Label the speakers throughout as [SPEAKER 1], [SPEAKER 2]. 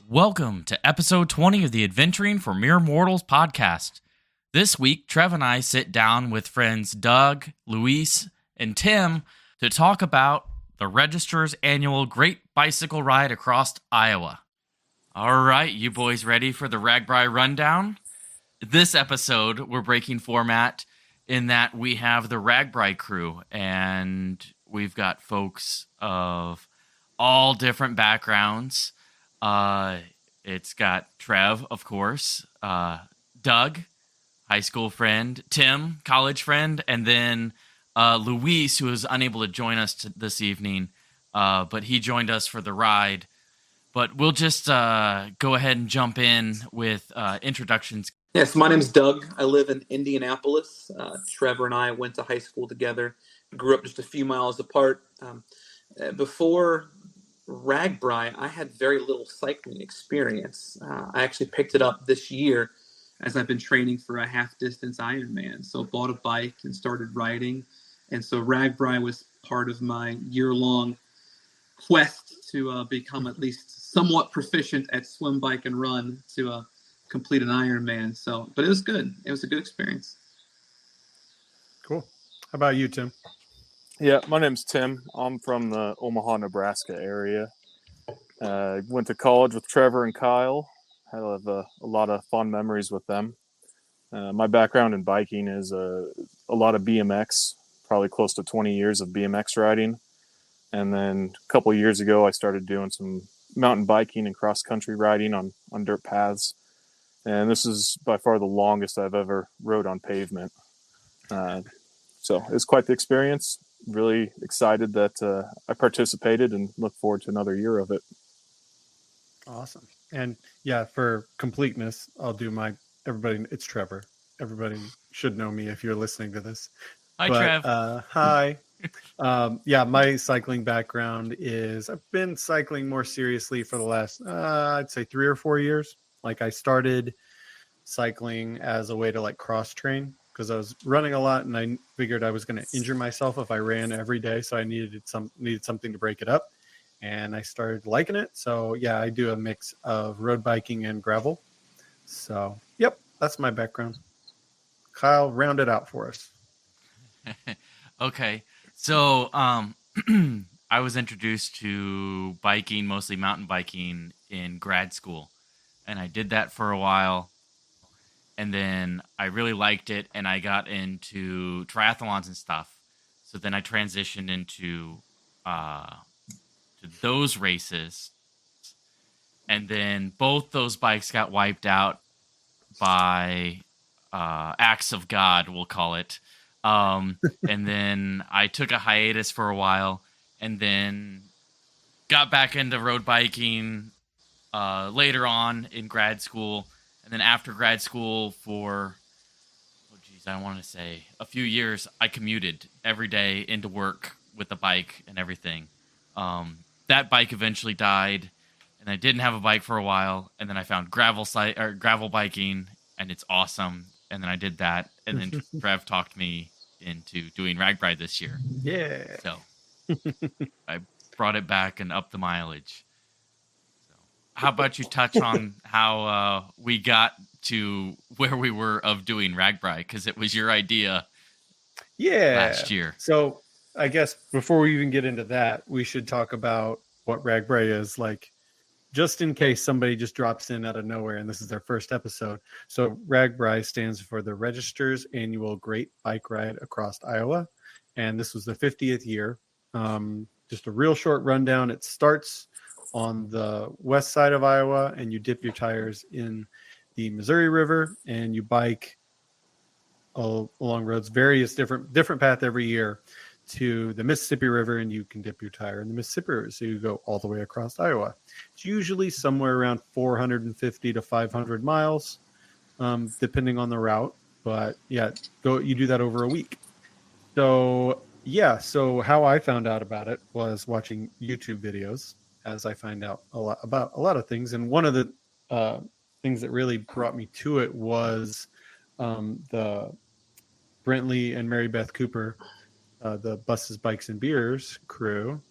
[SPEAKER 1] Welcome to episode 20 of the Adventuring for Mere Mortals podcast. This week, Trev and I sit down with friends Doug, Luis, and Tim to talk about the Register's annual Great Bicycle Ride across Iowa. All right, you boys ready for the RAGBRAI rundown? This episode, we're breaking format in that we have the RAGBRAI crew, and we've got folks of all different backgrounds. It's got Trev, of course, Doug, high school friend, Tim, college friend, and then Luis, who was unable to join us this evening, but he joined us for the ride. But we'll just go ahead and jump in with introductions.
[SPEAKER 2] Yes, my name's Doug. I live in Indianapolis. Trevor and I went to high school together, grew up just a few miles apart. Before RAGBRAI, I had very little cycling experience. I actually picked it up this year as I've been training for a half-distance Ironman. So bought a bike and started riding. And so RAGBRAI was part of my year-long quest to become at least somewhat proficient at swim, bike, and run to complete an Ironman. So, but it was good. It was a good experience.
[SPEAKER 3] Cool. How about you, Tim?
[SPEAKER 4] Yeah, my name's Tim. I'm from the Omaha, Nebraska area. Went to college with Trevor and Kyle. Had a lot of fun memories with them. My background in biking is a lot of BMX, probably close to 20 years of BMX riding. And then a couple of years ago, I started doing some mountain biking and cross-country riding on dirt paths. And this is by far the longest I've ever rode on pavement. So it's quite the experience. Really excited that I participated and look forward to another year of it.
[SPEAKER 3] Awesome. And yeah, for completeness, I'll do everybody. It's Trevor. Everybody should know me if you're listening to this.
[SPEAKER 1] Hi, Trev.
[SPEAKER 3] Hi. Yeah, my cycling background is I've been cycling more seriously for the last, I'd say 3 or 4 years. Like I started cycling as a way to like cross train, because I was running a lot and I figured I was going to injure myself if I ran every day. So I needed something to break it up, and I started liking it. So yeah, I do a mix of road biking and gravel. So yep, that's my background. Kyle, round it out for us.
[SPEAKER 1] Okay. So I was introduced to biking, mostly mountain biking, in grad school. And I did that for a while. And then I really liked it, and I got into triathlons and stuff. So then I transitioned into to those races. And then both those bikes got wiped out by acts of God, we'll call it. And then I took a hiatus for a while, and then got back into road biking later on in grad school. And then after grad school for, I want to say a few years, I commuted every day into work with the bike and everything. That bike eventually died, and I didn't have a bike for a while. And then I found gravel biking, and it's awesome. And then I did that, and then Trev talked me into doing RAGBRAI this year.
[SPEAKER 3] Yeah.
[SPEAKER 1] So I brought it back and upped the mileage. How about you touch on how we got to where we were of doing RAGBRAI, because it was your idea last year.
[SPEAKER 3] So I guess before we even get into that, we should talk about what RAGBRAI is, like, just in case somebody just drops in out of nowhere and this is their first episode. So RAGBRAI stands for the Register's Annual Great Bike Ride Across Iowa. And this was the 50th year. Just a real short rundown. It starts on the west side of Iowa, and you dip your tires in the Missouri River, and you bike along roads, various different path every year to the Mississippi River, and you can dip your tire in the Mississippi River. So you go all the way across Iowa. It's usually somewhere around 450 to 500 miles, depending on the route. But yeah, you do that over a week. So yeah, so how I found out about it was watching YouTube videos, as I find out about a lot of things. And one of the things that really brought me to it was the Brentley and Mary Beth Cooper, the Buses, Bikes, and Beers crew.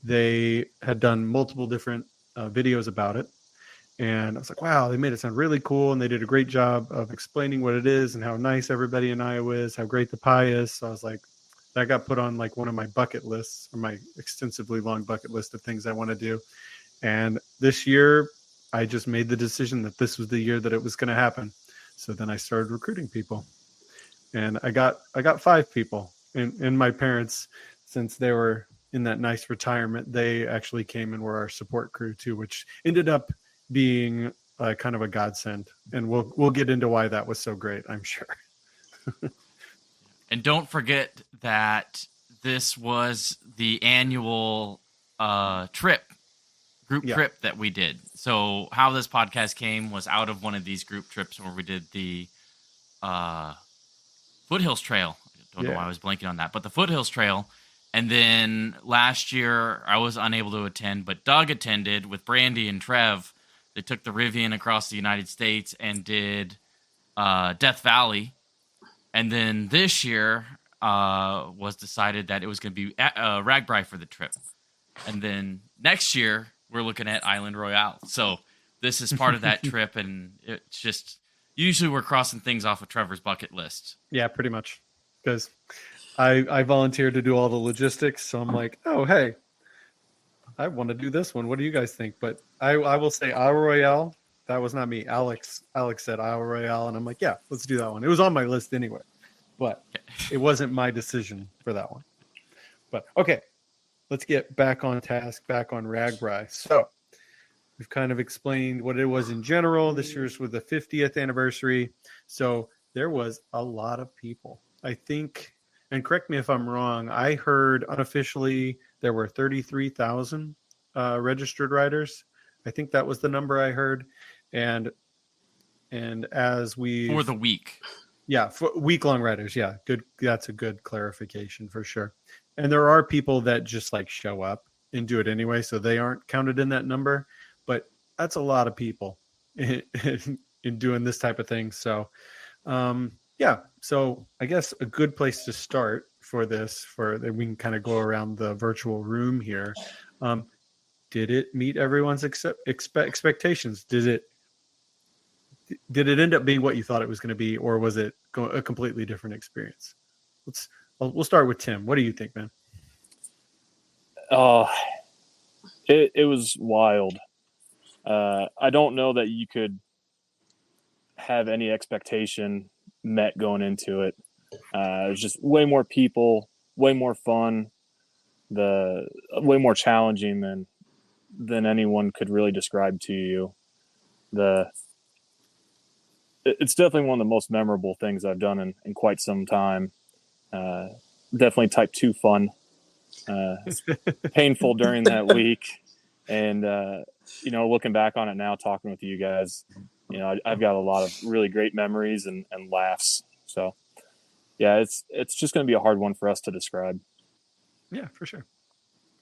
[SPEAKER 3] They had done multiple different videos about it. And I was like, wow, they made it sound really cool. And they did a great job of explaining what it is and how nice everybody in Iowa is, how great the pie is. So I was like, that got put on like one of my bucket lists, or my extensively long bucket list of things I want to do. And this year, I just made the decision that this was the year that it was going to happen. So then I started recruiting people. And I got 5 people. And my parents, since they were in that nice retirement, they actually came and were our support crew too, which ended up being kind of a godsend. And we'll get into why that was so great, I'm sure.
[SPEAKER 1] And don't forget that this was the annual group trip that we did. So how this podcast came was out of one of these group trips where we did the Foothills Trail. I don't know why I was blanking on that, but the Foothills Trail. And then last year I was unable to attend, but Doug attended with Brandy and Trev. They took the Rivian across the United States and did Death Valley. And then this year was decided that it was going to be RAGBRAI for the trip. And then next year we're looking at Island Royale. So this is part of that trip, and it's just usually we're crossing things off of Trevor's bucket list.
[SPEAKER 3] Yeah, pretty much. Because I volunteered to do all the logistics, so I'm like, oh, hey, I want to do this one. What do you guys think? But I will say Isle Royale. That was not me. Alex said Isle Royale, and I'm like, yeah, let's do that one. It was on my list anyway, but it wasn't my decision for that one. But okay, let's get back on task, back on RAGBRAI. So we've kind of explained what it was in general. This year's with the 50th anniversary. So there was a lot of people. I think, and correct me if I'm wrong, I heard unofficially there were 33,000 registered riders. I think that was the number I heard. And as we
[SPEAKER 1] for the week.
[SPEAKER 3] Yeah, for week-long riders. Yeah, good. That's a good clarification for sure. And there are people that just like show up and do it anyway, so they aren't counted in that number. But that's a lot of people in doing this type of thing. So, yeah. So I guess a good place to start for this, for that we can kind of go around the virtual room here. Did it meet everyone's expectations? Did it end up being what you thought it was going to be, or was it a completely different experience? We'll start with Tim. What do you think, man?
[SPEAKER 4] It was wild. I don't know that you could have any expectation met going into it. It was just way more people, way more fun, way more challenging than anyone could really describe to you. It's definitely one of the most memorable things I've done in quite some time. Definitely type 2 fun. Painful during that week. And, looking back on it now, talking with you guys, I've got a lot of really great memories and laughs. So, yeah, it's just going to be a hard one for us to describe.
[SPEAKER 3] Yeah, for sure.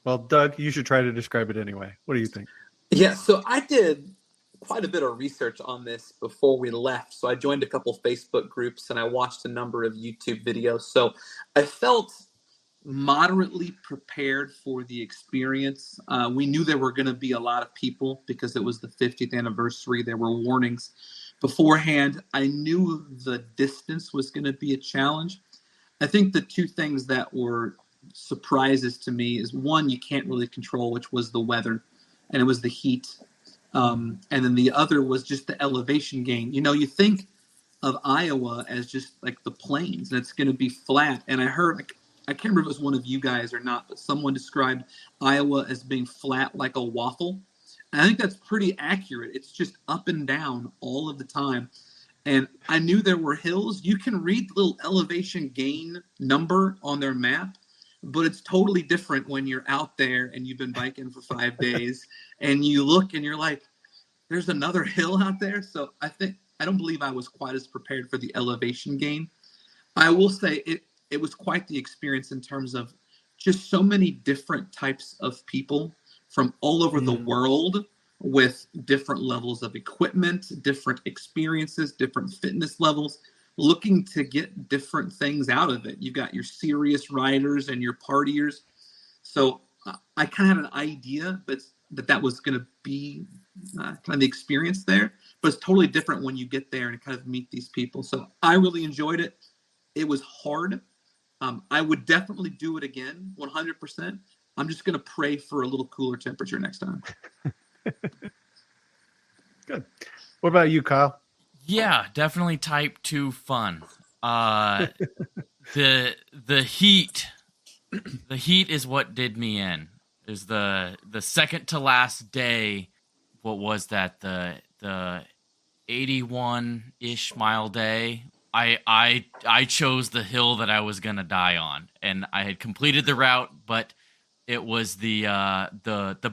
[SPEAKER 3] Well, Doug, you should try to describe it anyway. What do you think?
[SPEAKER 2] Yeah, so I did quite a bit of research on this before we left. So I joined a couple Facebook groups and I watched a number of YouTube videos. So I felt moderately prepared for the experience. We knew there were going to be a lot of people because it was the 50th anniversary. There were warnings beforehand. I knew the distance was going to be a challenge. I think the two things that were surprises to me is one, you can't really control, which was the weather, and it was the heat. And then the other was just the elevation gain. You think of Iowa as just like the plains, and it's going to be flat. And I heard, I can't remember if it was one of you guys or not, but someone described Iowa as being flat like a waffle. And I think that's pretty accurate. It's just up and down all of the time. And I knew there were hills. You can read the little elevation gain number on their map. but it's totally different when you're out there and you've been biking for 5 days and you look and you're like, there's another hill out there. So I don't believe I was quite as prepared for the elevation gain. I will say it was quite the experience in terms of just so many different types of people from all over the world with different levels of equipment, different experiences, different fitness levels, looking to get different things out of it. You've got your serious riders and your partiers. So I kind of had an idea that was going to be kind of the experience there, but it's totally different when you get there and kind of meet these people. So I really enjoyed it. It was hard. I would definitely do it again, 100%. I'm just going to pray for a little cooler temperature next time.
[SPEAKER 3] Good. What about you, Kyle?
[SPEAKER 1] Yeah, definitely type 2 fun. The heat, the heat is what did me in. Is the second to last day. What was that? The 81-ish mile day. I chose the hill that I was gonna die on, and I had completed the route, but it was the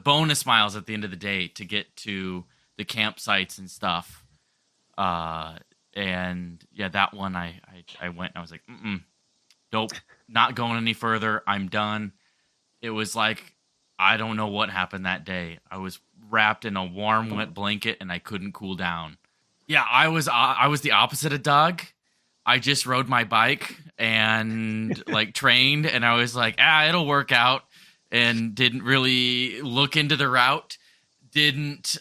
[SPEAKER 1] bonus miles at the end of the day to get to the campsites and stuff. And yeah, that one I went and I was like, nope, not going any further. I'm done. It was like, I don't know what happened that day. I was wrapped in a warm, wet blanket and I couldn't cool down. Yeah, I was the opposite of Doug. I just rode my bike and like trained, and I was like, it'll work out, and didn't really look into the route. Didn't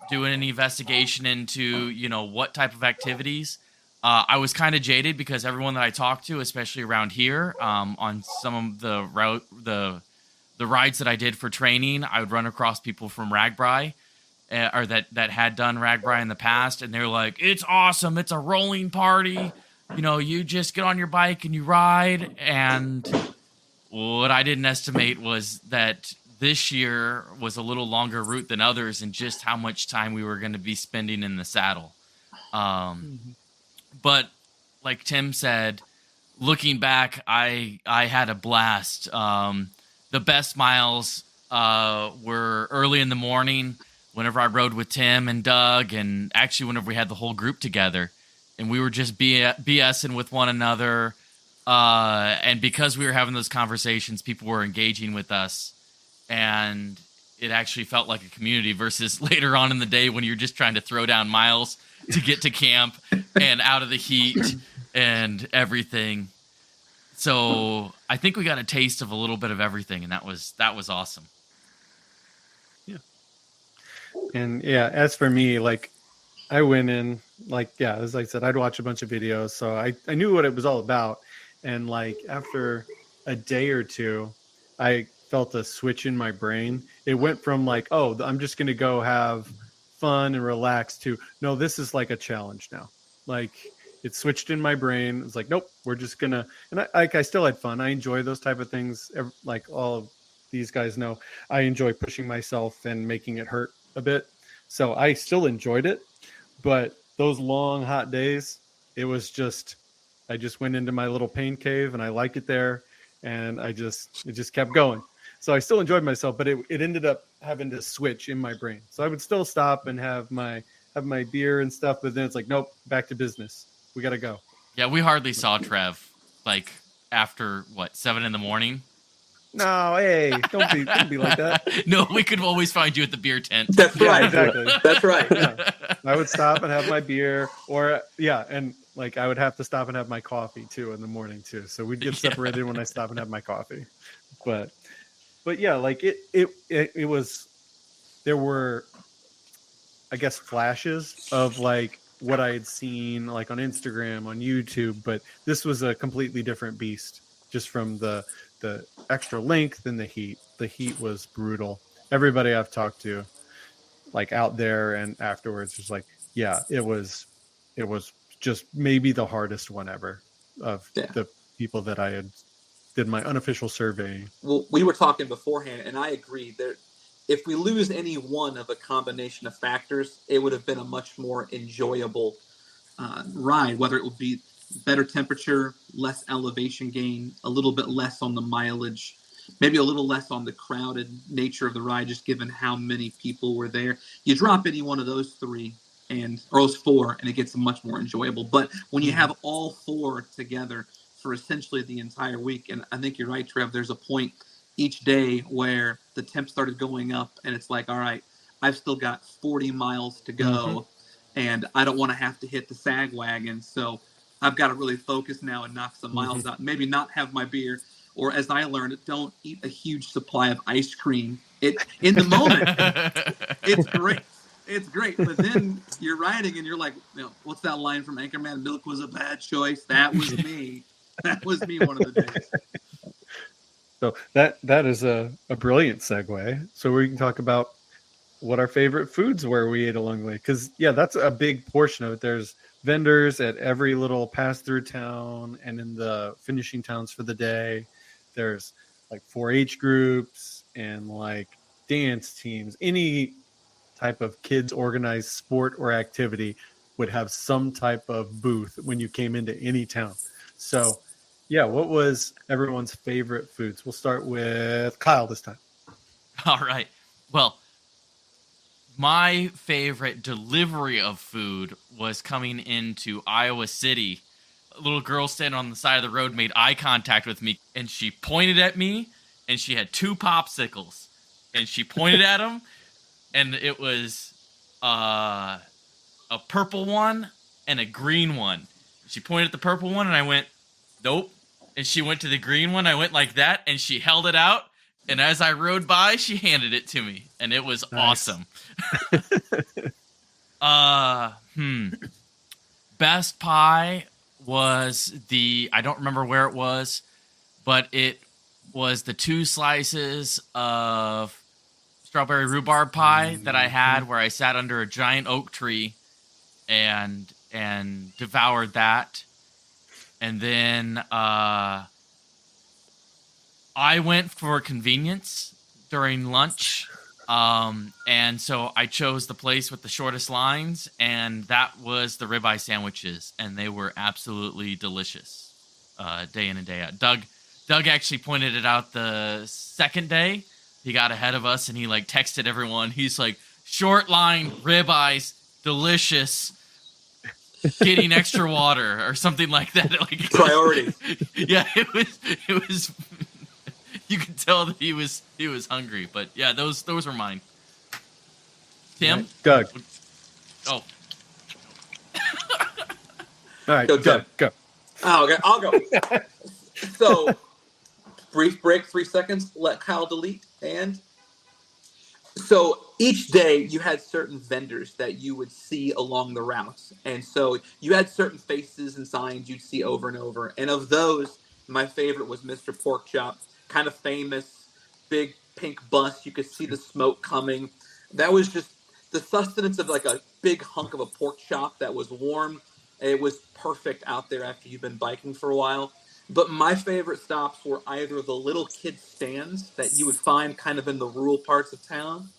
[SPEAKER 1] do any investigation into, what type of activities. I was kind of jaded because everyone that I talked to, especially around here, on some of the rides that I did for training, I would run across people from RAGBRAI, or that had done RAGBRAI in the past, and they're like, it's awesome, it's a rolling party, you just get on your bike and you ride. And what I didn't estimate was that this year was a little longer route than others, and just how much time we were going to be spending in the saddle. But like Tim said, looking back, I had a blast. The best miles were early in the morning, whenever I rode with Tim and Doug, and actually whenever we had the whole group together, and we were just BSing with one another. And because we were having those conversations, people were engaging with us, and it actually felt like a community versus later on in the day when you're just trying to throw down miles to get to camp and out of the heat and everything. So I think we got a taste of a little bit of everything, and that was awesome.
[SPEAKER 3] Yeah. And yeah, as for me, like I went in, like, yeah, as I said, I'd watch a bunch of videos, so I knew what it was all about. And like after a day or two, I felt a switch in my brain. It went from like, oh, I'm just going to go have fun and relax, to, no, this is like a challenge now. Like it switched in my brain. It's like, nope, we're just going to, and I still had fun. I enjoy those type of things. Like all of these guys know, I enjoy pushing myself and making it hurt a bit. So I still enjoyed it, but those long hot days, it was just, I just went into my little pain cave and I liked it there, and it just kept going. So I still enjoyed myself, but it ended up having to switch in my brain. So I would still stop and have my beer and stuff, but then it's like, nope, back to business. We got to go.
[SPEAKER 1] Yeah, we hardly saw Trev like after 7 a.m.
[SPEAKER 3] No, hey, don't be like that.
[SPEAKER 1] No, we could always find you at the beer tent.
[SPEAKER 2] That's right.
[SPEAKER 3] Exactly.
[SPEAKER 2] That's right.
[SPEAKER 3] Yeah. I would stop and have my beer, or and like I would have to stop and have my coffee too in the morning too. So we'd get separated when I stop and have my coffee. But yeah, like it was, there were, I guess, flashes of like what I had seen like on Instagram, on YouTube, but this was a completely different beast, just from the extra length and the heat. The heat was brutal. Everybody I've talked to, like out there and afterwards, was like, yeah, it was just maybe the hardest one ever of the people that I had did my unofficial surveying.
[SPEAKER 2] Well, we were talking beforehand, and I agree that if we lose any one of a combination of factors, it would have been a much more enjoyable ride, whether it would be better temperature, less elevation gain, a little bit less on the mileage, maybe a little less on the crowded nature of the ride, just given how many people were there. You drop any one of those three or those four, and it gets much more enjoyable. But when you have all four together for essentially the entire week, and I think you're right, Trev, there's a point each day where the temp started going up, and it's like, all right, I've still got 40 miles to go, and I don't want to have to hit the sag wagon, so I've got to really focus now and knock some miles out. Maybe not have my beer, or as I learned, don't eat a huge supply of ice cream. In the moment, it's great. It's great, but then you're riding and you're like, what's that line from Anchorman? Milk was a bad choice. That was me. That was me one of the days.
[SPEAKER 3] So that is a brilliant segue. So we can talk about what our favorite foods were we ate along the way. Because, that's a big portion of it. There's vendors at every little pass-through town and in the finishing towns for the day. There's like 4-H groups and like dance teams. Any type of kids organized sport or activity would have some type of booth when you came into any town. So, what was everyone's favorite foods? We'll start with Kyle this time.
[SPEAKER 1] All right. Well, my favorite delivery of food was coming into Iowa City. A little girl standing on the side of the road made eye contact with me, and she pointed at me, and she had 2 popsicles. And she pointed at them, and it was a purple one and a green one. She pointed at the purple one, and I went, nope. And she went to the green one. I went like that, and she held it out. And as I rode by, she handed it to me, and it was awesome. Best pie was I don't remember where it was, but it was the 2 slices of strawberry rhubarb pie that I had, where I sat under a giant oak tree and devoured that. And then I went for convenience during lunch. And so I chose the place with the shortest lines, and that was the ribeye sandwiches, and they were absolutely delicious, day in and day out. Doug actually pointed it out the second day. He got ahead of us, and he like texted everyone. He's like, short line ribeyes, delicious, getting extra water or something like that. Like
[SPEAKER 2] priorities.
[SPEAKER 1] Yeah, it was. You could tell that he was hungry, but yeah, those were mine. Tim?
[SPEAKER 3] Doug.
[SPEAKER 1] Oh.
[SPEAKER 3] All right,
[SPEAKER 2] Go,
[SPEAKER 3] Doug, go.
[SPEAKER 2] Oh, okay, I'll go. So, brief break, 3 seconds, let Kyle delete. And so each day you had certain vendors that you would see along the routes. And so you had certain faces and signs you'd see over and over. And of those, my favorite was Mr. Pork Chop. Kind of famous, big pink bus. You could see the smoke coming. That was just the sustenance of like a big hunk of a pork chop that was warm. It was perfect out there after you've been biking for a while. But my favorite stops were either the little kid stands that you would find kind of in the rural parts of town,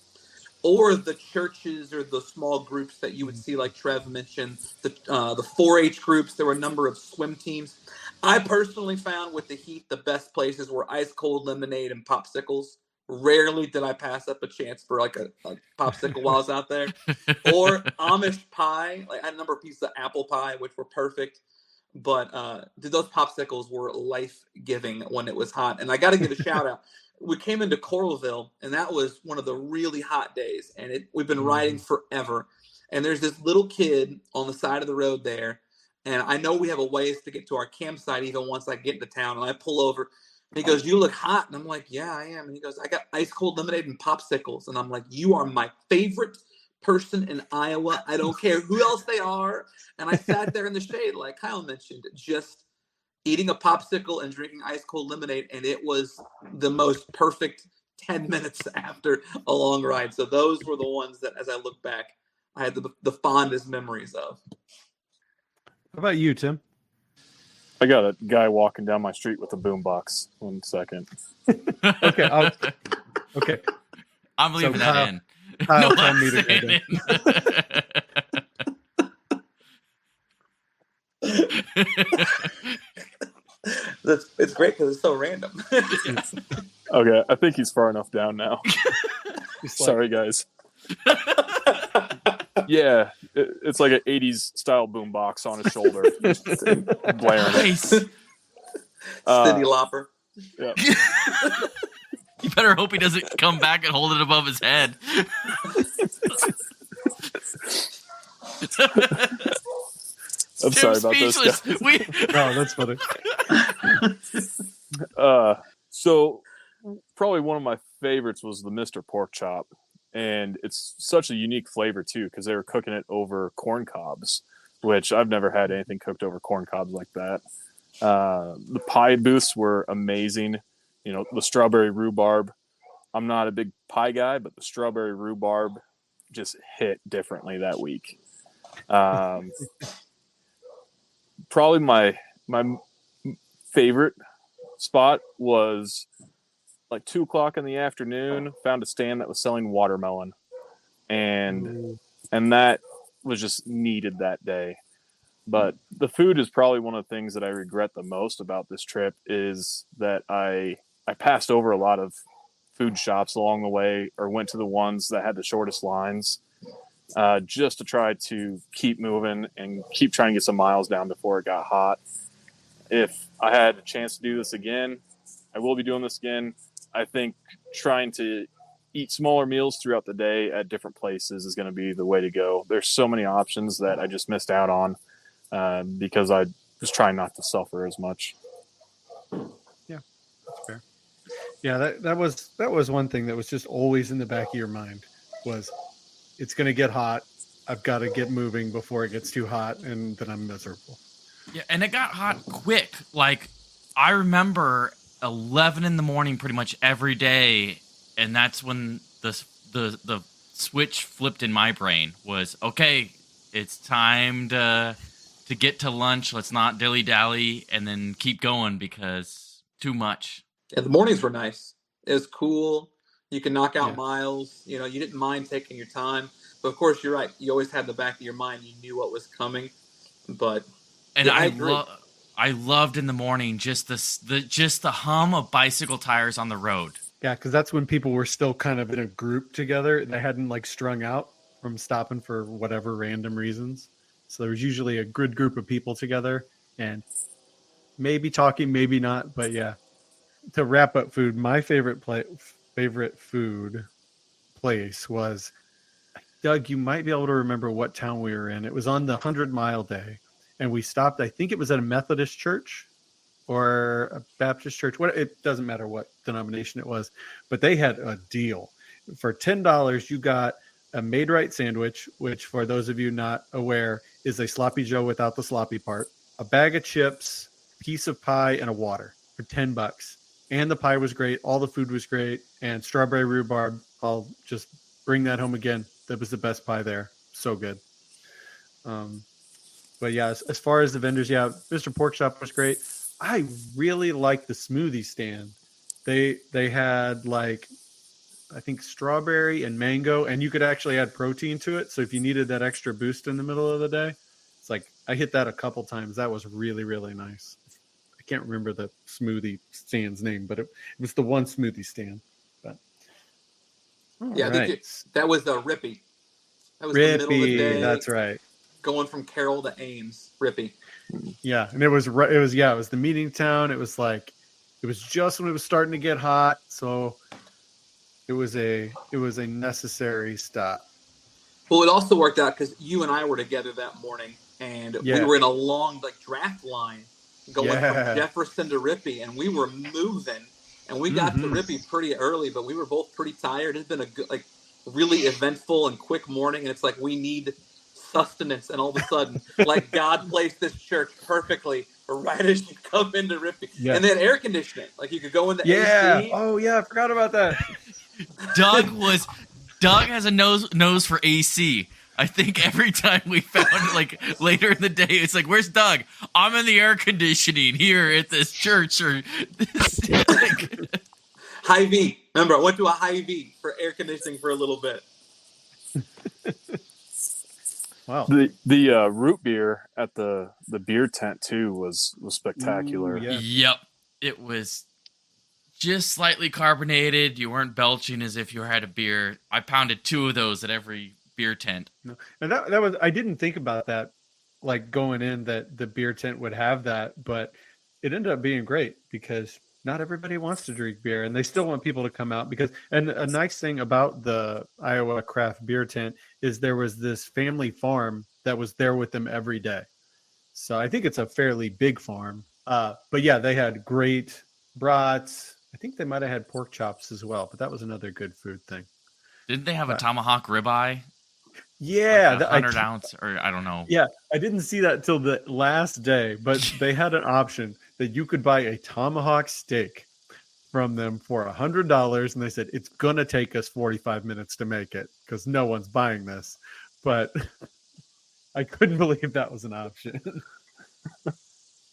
[SPEAKER 2] or the churches or the small groups that you would see, like Trev mentioned, the 4-H groups. There were a number of swim teams. I personally found with the heat, the best places were ice cold lemonade and popsicles. Rarely did I pass up a chance for like a popsicle while I was out there. Or Amish pie. Like I had a number of pieces of apple pie, which were perfect. But those popsicles were life-giving when it was hot. And I got to give a shout out. We came into Coralville, and that was one of the really hot days. And we've been riding forever. And there's this little kid on the side of the road there. And I know we have a ways to get to our campsite even once I get into town. And I pull over. And he goes, "You look hot." And I'm like, "Yeah, I am." And he goes, "I got ice cold lemonade and popsicles." And I'm like, "You are my favorite person in Iowa. I don't care who else they are." And I sat there in the shade, like Kyle mentioned, just eating a popsicle and drinking ice cold lemonade. And it was the most perfect 10 minutes after a long ride. So those were the ones that, as I look back, I had the fondest memories of.
[SPEAKER 3] How about you, Tim?
[SPEAKER 4] I got a guy walking down my street with a boombox. 1 second.
[SPEAKER 3] Okay. Okay.
[SPEAKER 1] I'm leaving that in.
[SPEAKER 3] Kyle,
[SPEAKER 1] No,
[SPEAKER 3] tell
[SPEAKER 1] I'm
[SPEAKER 3] me to go
[SPEAKER 1] staying
[SPEAKER 3] down.
[SPEAKER 1] in.
[SPEAKER 2] It's great because it's so random.
[SPEAKER 4] Okay, I think he's far enough down now. Sorry, guys. Yeah, it's like an 80s style boombox on his shoulder. Just blaring it.
[SPEAKER 1] Nice.
[SPEAKER 2] Cindy Lauper.
[SPEAKER 4] Yeah.
[SPEAKER 1] You better hope he doesn't come back and hold it above his head.
[SPEAKER 4] I'm sorry about this, guys.
[SPEAKER 3] No, that's funny.
[SPEAKER 4] So probably one of my favorites was the Mr. Pork Chop, and it's such a unique flavor too because they were cooking it over corn cobs, which I've never had anything cooked over corn cobs like that. The pie booths were amazing. You know, the strawberry rhubarb. I'm not a big pie guy, but the strawberry rhubarb just hit differently that week. Probably my favorite spot was like 2:00 in the afternoon. Found a stand that was selling watermelon, and that was just needed that day. But the food is probably one of the things that I regret the most about this trip is that I passed over a lot of food shops along the way, or went to the ones that had the shortest lines, just to try to keep moving and keep trying to get some miles down before it got hot. If I had a chance to do this again, I will be doing this again. I think trying to eat smaller meals throughout the day at different places is going to be the way to go. There's so many options that I just missed out on because I was trying not to suffer as much.
[SPEAKER 3] Yeah, that's fair. Yeah, that was one thing that was just always in the back of your mind was it's going to get hot. I've got to get moving before it gets too hot, and then I'm miserable.
[SPEAKER 1] Yeah, and it got hot quick. Like, I remember 11 in the morning pretty much every day, and that's when the switch flipped in my brain was, okay, it's time to get to lunch. Let's not dilly-dally and then keep going because too much.
[SPEAKER 2] Yeah, the mornings were nice. It was cool. You can knock out miles. You know, you didn't mind taking your time. But, of course, you're right. You always had in the back of your mind. You knew what was coming. But
[SPEAKER 1] and
[SPEAKER 2] yeah,
[SPEAKER 1] I loved in the morning just the hum of bicycle tires on the road.
[SPEAKER 3] Yeah, because that's when people were still kind of in a group together. They hadn't like strung out from stopping for whatever random reasons. So there was usually a good group of people together and maybe talking, maybe not. But yeah, to wrap up food, my favorite food place was, Doug, you might be able to remember what town we were in. It was on the 100-mile day, and we stopped. I think it was at a Methodist church or a Baptist church. It doesn't matter what denomination it was, but they had a deal. For $10, you got a made right sandwich, which for those of you not aware is a sloppy Joe without the sloppy part, a bag of chips, piece of pie, and a water for $10. And the pie was great. All the food was great. And strawberry rhubarb, I'll just bring that home again. That was the best pie there. So good. But yeah, as far as the vendors, yeah, Mr. Pork Chop was great. I really liked the smoothie stand. They had like, I think strawberry and mango, and you could actually add protein to it. So if you needed that extra boost in the middle of the day, it's like I hit that a couple times. That was really, really nice. I can't remember the smoothie stand's name, but it was the one smoothie stand. But
[SPEAKER 2] yeah,
[SPEAKER 3] right.
[SPEAKER 2] I think that was the Rippy. That was
[SPEAKER 3] Rippy,
[SPEAKER 2] the middle of the day.
[SPEAKER 3] That's right.
[SPEAKER 2] Going from Carroll to Ames, Rippy.
[SPEAKER 3] Yeah, and it was the meeting town. It was just when it was starting to get hot, so it was a necessary stop.
[SPEAKER 2] Well, it also worked out because you and I were together that morning, and we were in a long draft line going from Jefferson to Rippy, and we were moving, and we got to Rippy pretty early, but we were both pretty tired. It's been a good, really eventful and quick morning, and it's like we need sustenance, and all of a sudden, like God placed this church perfectly right as you come into Rippy, and then air conditioning, like you could go into AC.
[SPEAKER 3] Oh yeah, I forgot about that.
[SPEAKER 1] Doug has a nose for AC. I think every time we found later in the day, it's like, where's Doug? I'm in the air conditioning here at this church or this.
[SPEAKER 2] Hy-Vee. Remember, I went to a Hy-Vee for air conditioning for a little bit.
[SPEAKER 3] Wow.
[SPEAKER 4] The root beer at the beer tent too was
[SPEAKER 3] Ooh,
[SPEAKER 4] spectacular.
[SPEAKER 3] yeah.
[SPEAKER 1] Yep. It was just slightly carbonated. You weren't belching as if you had a beer. I pounded 2 of those at every beer tent.
[SPEAKER 3] No. And that was, I didn't think about that, like going in, that the beer tent would have that, but it ended up being great because not everybody wants to drink beer, and they still want people to come out. Because, and a nice thing about the Iowa craft beer tent is there was this family farm that was there with them every day. So I think it's a fairly big farm. But yeah, they had great brats. I think they might have had pork chops as well, but that was another good food thing.
[SPEAKER 1] Didn't they have a
[SPEAKER 3] But
[SPEAKER 1] tomahawk ribeye? Like
[SPEAKER 3] yeah,
[SPEAKER 1] a 100 ounce, or I don't know.
[SPEAKER 3] yeah, I didn't see that till the last day, but they had an option that you could buy a tomahawk steak from them for $100, and they said it's gonna take us 45 minutes to make it because no one's buying this. But I couldn't believe that was an option.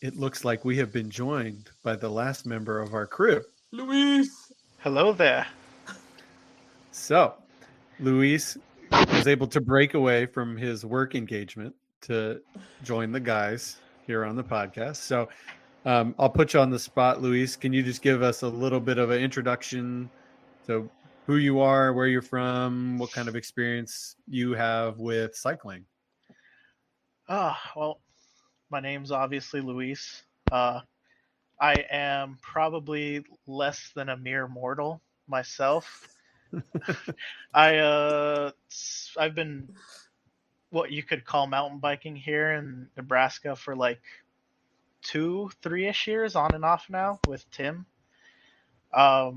[SPEAKER 3] It looks like we have been joined by the last member of our crew.
[SPEAKER 2] Luis.
[SPEAKER 5] Hello there.
[SPEAKER 3] So, Luis was able to break away from his work engagement to join the guys here on the podcast. So, I'll put you on the spot, Luis. Can you just give us a little bit of an introduction to who you are, where you're from, what kind of experience you have with cycling?
[SPEAKER 5] Well, my name's obviously Luis. I am probably less than a mere mortal myself. I've been what you could call mountain biking here in Nebraska for like 2-3ish years on and off now with Tim. The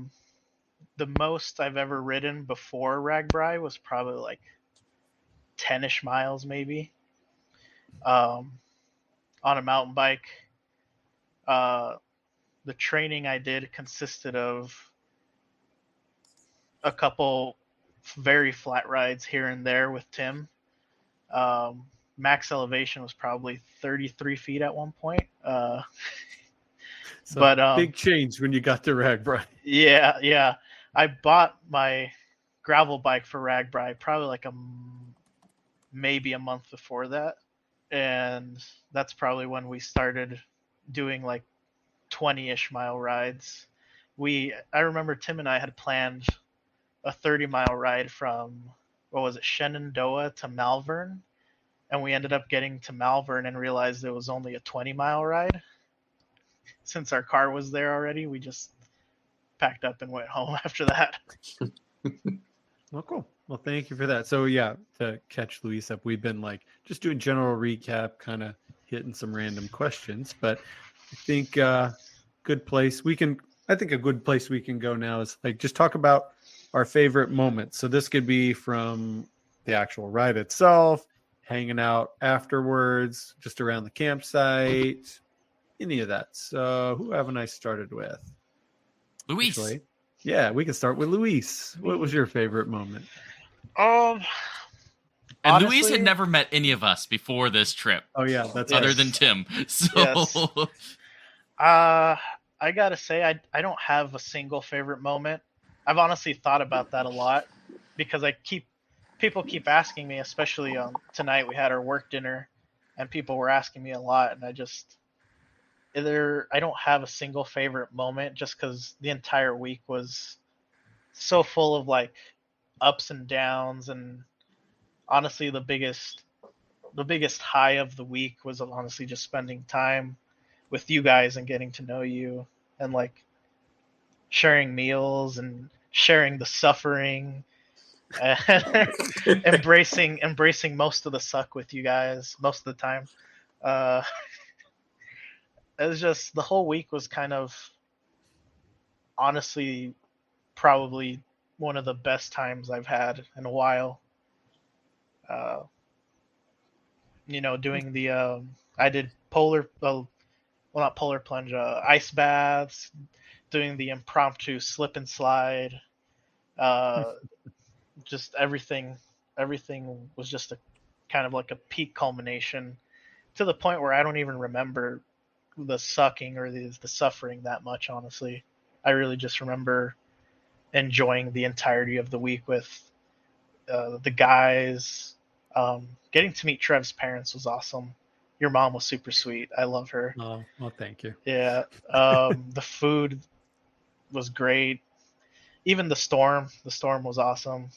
[SPEAKER 5] most I've ever ridden before RAGBRAI was probably like 10ish miles maybe. On a mountain bike. The training I did consisted of a couple very flat rides here and there with Tim. Max elevation was probably 33 feet at one point.
[SPEAKER 3] So
[SPEAKER 5] But
[SPEAKER 3] big change when you got to RAGBRAI.
[SPEAKER 5] yeah. I bought my gravel bike for RAGBRAI probably like maybe a month before that. And that's probably when we started doing like 20-ish mile rides. I remember Tim and I had planned a 30-mile ride from, what was it, Shenandoah to Malvern, and we ended up getting to Malvern and realized it was only a 20-mile ride. Since our car was there already, we just packed up and went home after that.
[SPEAKER 3] Well, cool. Well, thank you for that. So yeah, to catch Luis up, we've been like just doing general recap, kind of hitting some random questions, but I think I think a good place we can go now is like just talk about our favorite moments. So this could be from the actual ride itself, hanging out afterwards, just around the campsite, any of that. So who haven't I started with?
[SPEAKER 1] Luis.
[SPEAKER 3] Actually, yeah, we can start with Luis. What was your favorite moment?
[SPEAKER 1] And
[SPEAKER 5] Honestly,
[SPEAKER 1] Luis had never met any of us before this trip,
[SPEAKER 3] Oh yeah, that's
[SPEAKER 1] other
[SPEAKER 3] right.
[SPEAKER 1] than Tim. So
[SPEAKER 5] Yes. I gotta say, I don't have a single favorite moment. I've honestly thought about that a lot because people keep asking me, especially tonight we had our work dinner, and people were asking me a lot, and I don't have a single favorite moment just because the entire week was so full of like ups and downs, and honestly the biggest high of the week was honestly just spending time with you guys and getting to know you and like sharing meals and sharing the suffering and embracing most of the suck with you guys most of the time. uh it was just the whole week was kind of honestly probably one of the best times I've had in a while. uh doing the I did not polar plunge, ice baths, doing the impromptu slip and slide. Uh, just everything was just a kind of like a peak culmination to the point where I don't even remember the sucking or the suffering that much. Honestly, I really just remember enjoying the entirety of the week with the guys, Getting to meet Trev's parents was awesome. Your mom was super sweet. I love her.
[SPEAKER 3] Oh, well, thank you.
[SPEAKER 5] Yeah. The food was great. Even the storm was awesome.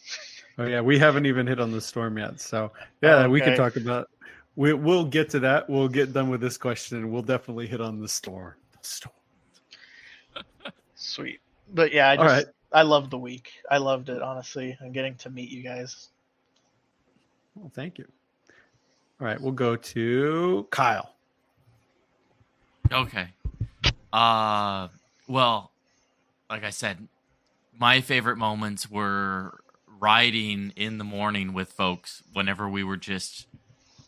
[SPEAKER 3] Oh yeah, we haven't even hit on the storm yet. So yeah, we can
[SPEAKER 5] Okay.
[SPEAKER 3] talk about. We'll get to that. We'll get done with this question, and we'll definitely hit on the storm. The storm.
[SPEAKER 5] Sweet. But yeah,
[SPEAKER 3] All right.
[SPEAKER 5] I loved the week. I loved it, honestly, and getting to meet you guys.
[SPEAKER 3] Well, thank you. All right, we'll go to Kyle.
[SPEAKER 1] Okay. Well, like I said, my favorite moments were riding in the morning with folks whenever we were just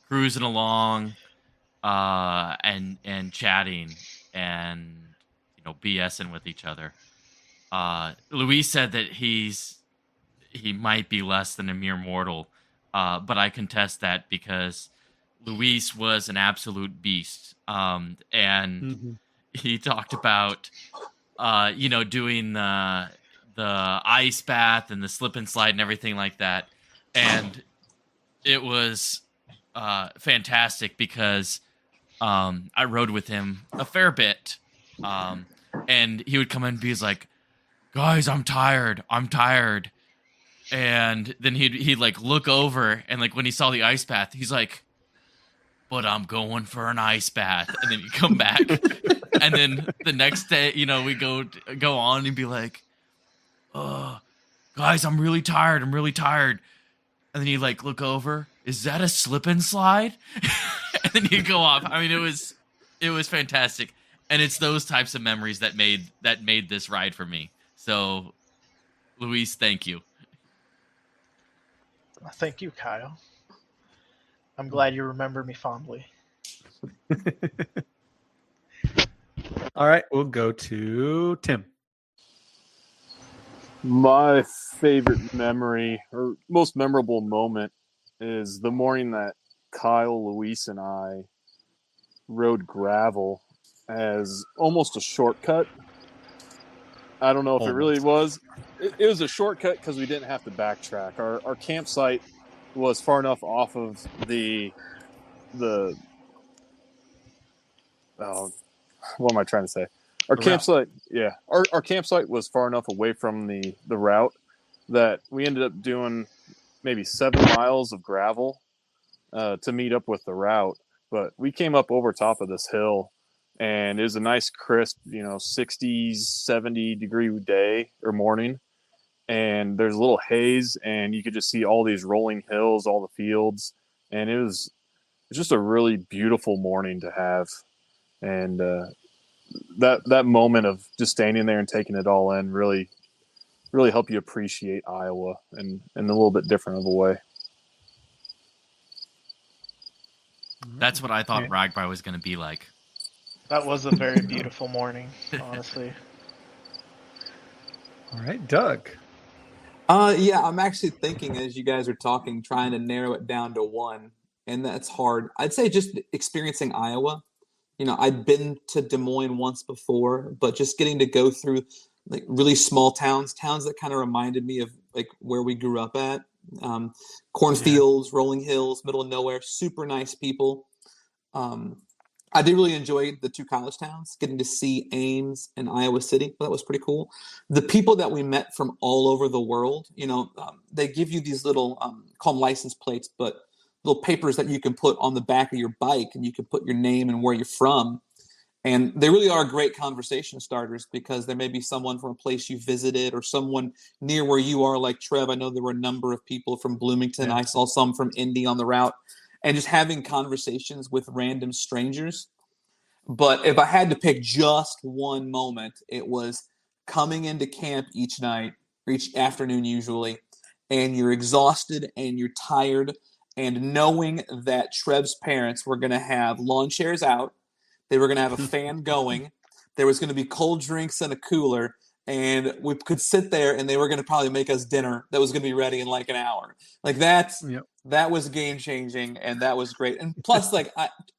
[SPEAKER 1] cruising along, and chatting and BSing with each other. Luis said that he might be less than a mere mortal, but I contest that because Luis was an absolute beast, and he talked about doing the ice bath and the slip and slide and everything like that, and it was fantastic because I rode with him a fair bit, and he would come in and be like, "Guys, I'm tired, and then he'd like look over, and like when he saw the ice bath, he's like, "But I'm going for an ice bath," and then you come back, and then the next day, we go on and be like, "Guys, I'm really tired, and then you like look over, is that a slip and slide? And then you go off. I mean, it was fantastic, and it's those types of memories that made this ride for me. So, Luis, thank you.
[SPEAKER 5] Thank you, Kyle. I'm glad you remember me fondly.
[SPEAKER 3] All right, we'll go to Tim.
[SPEAKER 4] My favorite memory or most memorable moment is the morning that Kyle, Luis, and I rode gravel as almost a shortcut. I don't know if it really was. It was a shortcut because we didn't have to backtrack. Our campsite was far enough off of the what am I trying to say? Our campsite, yeah. Our campsite was far enough away from the route that we ended up doing maybe 7 miles of gravel to meet up with the route. But we came up over top of this hill, and it was a nice crisp, 60s, 70-degree day or morning. And there's a little haze, and you could just see all these rolling hills, all the fields. And it was just a really beautiful morning to have. And that moment of just standing there and taking it all in really helped you appreciate Iowa in a little bit different of a way.
[SPEAKER 1] That's what I thought RAGBRAI was going to be like.
[SPEAKER 5] That was a very beautiful morning, honestly.
[SPEAKER 3] All right, Doug.
[SPEAKER 2] Yeah, I'm actually thinking as you guys are talking, trying to narrow it down to one, and that's hard. I'd say just experiencing Iowa. I'd been to Des Moines once before, but just getting to go through like really small towns that kind of reminded me of like where we grew up at. Cornfields, rolling hills, middle of nowhere, super nice people. I did really enjoy the 2 college towns, getting to see Ames and Iowa City. That was pretty cool. The people that we met from all over the world, they give you these little, call them license plates, but little papers that you can put on the back of your bike, and you can put your name and where you're from. And they really are great conversation starters because there may be someone from a place you visited or someone near where you are, like Trev. I know there were a number of people from Bloomington. I saw some from Indy on the route, and just having conversations with random strangers. But if I had to pick just one moment, it was coming into camp each night, or each afternoon usually, and you're exhausted and you're tired, and knowing that Trev's parents were going to have lawn chairs out, they were going to have a fan going, there was going to be cold drinks and a cooler, and we could sit there and they were going to probably make us dinner that was going to be ready in like an hour. Like that was game changing, and that was great. And plus, like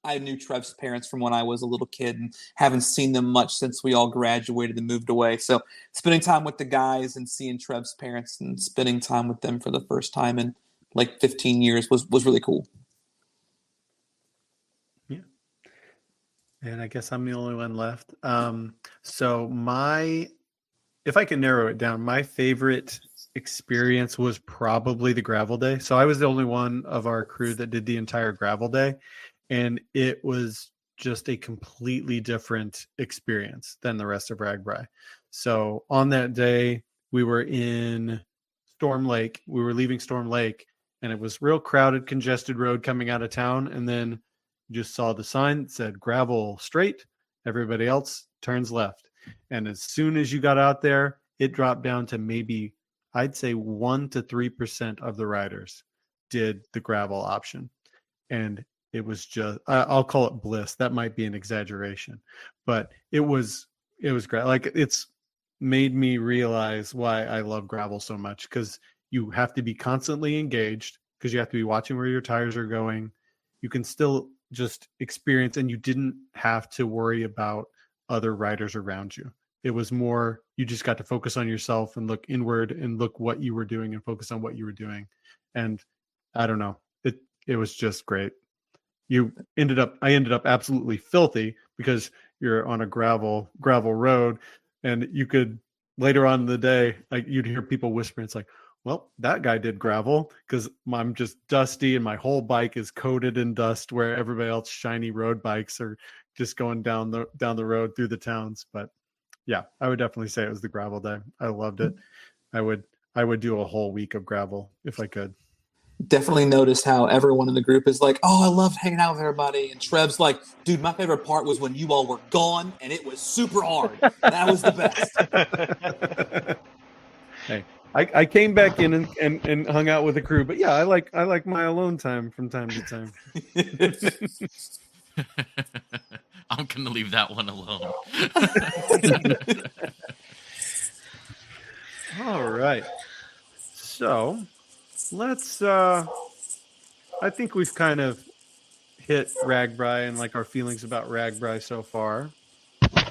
[SPEAKER 2] I knew Trev's parents from when I was a little kid and haven't seen them much since we all graduated and moved away. So spending time with the guys and seeing Trev's parents and spending time with them for the first time in like 15 years was really cool.
[SPEAKER 3] Yeah. And I guess I'm the only one left. So if I can narrow it down, my favorite experience was probably the gravel day. So I was the only one of our crew that did the entire gravel day, and it was just a completely different experience than the rest of RAGBRAI. So on that day, we were in Storm Lake. We were leaving Storm Lake, and it was real crowded, congested road coming out of town. And then you just saw the sign that said gravel straight. Everybody else turns left. And as soon as you got out there, it dropped down to maybe, I'd say 1 to 3% of the riders did the gravel option. And it was just, I'll call it bliss. That might be an exaggeration, but it was great. Like, it's made me realize why I love gravel so much, because you have to be constantly engaged, because you have to be watching where your tires are going. You can still just experience, and you didn't have to worry about other riders around you. It was more, you just got to focus on yourself and look inward and look what you were doing and focus on what you were doing. And I don't know, it was just great. I ended up absolutely filthy, because you're on a gravel road, and you could later on in the day, like, you'd hear people whispering, it's like, well, that guy did gravel, because I'm just dusty and my whole bike is coated in dust, where everybody else shiny road bikes are just going down the road through the towns. But yeah, I would definitely say it was the gravel day. I loved it. I would do a whole week of gravel if I could.
[SPEAKER 2] Definitely noticed how everyone in the group is like, oh, I loved hanging out with everybody. And Trev's like, dude, my favorite part was when you all were gone and it was super hard. That was the best.
[SPEAKER 3] Hey, I came back in and hung out with the crew, but yeah, I like my alone time from time to time.
[SPEAKER 1] I'm gonna leave that one alone.
[SPEAKER 3] All right. So let's I think we've kind of hit RAGBRAI and like our feelings about RAGBRAI so far.